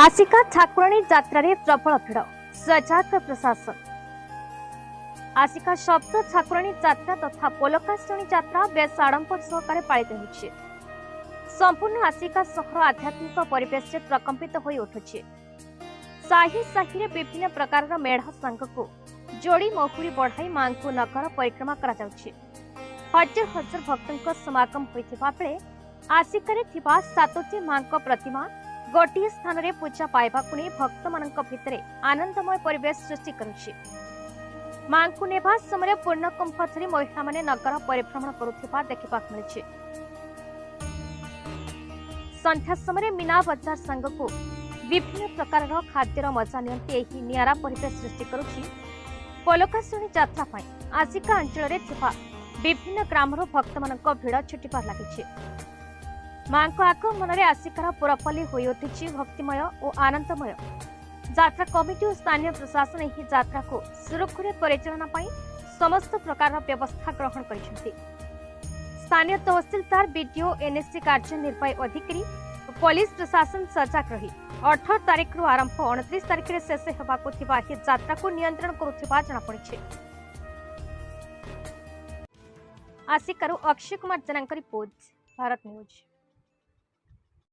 आसिका ठाकुराणी जात्रा रे प्रबल भिड़ सजाग प्रशासन। आसिका शब्द ठाकुराणी जात्रा तथा पोलकाष्टणी जात्रा बेस आडंबर सहकारे पालित होछि। संपूर्ण आसिका सहर आध्यात्मिक परिवेश से प्रकंपित होई उठुछि। साही साही रे विभिन्न प्रकार मेढ़ सांगको जोड़ी महुरी बढ़ाई मां को नगर परिक्रमा करा जाउछि। हजार हजार भक्तों समागम होइथिबा बेले आसिकारे थिबा सातोटी मां प्रतिमा गोटे स्थान रे पूजा पाइबा भक्त मान भितर आनंदमय परिवेश सृष्टि करुछि। मां को नेबा समय पूर्ण कुंभ धरी महिला माने नगर परिभ्रमण करुथिबा देखिबा मिलिछि। संध्या समय मीना बजार संगको विभिन्न प्रकार खाद्यर मजा नियंती एही नियारा परिवेश सृष्टि करुछि। पोलकाष्टणी यात्रा पई आसिका अंचल रे थिबा विभिन्न ग्रामर भक्त मान भिड़ छुटिबार लागिछि। मां को आगमन में आसिकार पुरपल्ली होई उठिछि भक्तिमय और आनंदमय। यात्रा कमिटी और स्थानीय प्रशासन यह यात्रा को सुरक्षित परिचालना पई समस्त प्रकार व्यवस्था ग्रहण करिसेंति। स्थानीय तहसीलदार बीडीओ एनएससी कार्यनिर्वाही अधिकारी और पुलिस प्रशासन सजग रही 18 तारिख रु आरंभ 29 तारिख रे शेष हेबाकु थिबा एही यात्रा को नियंत्रण करुथिबा जणा पड़िछि। आसिकारु अक्षय कुमार जनांक रिपोर्ट, भारत न्यूज।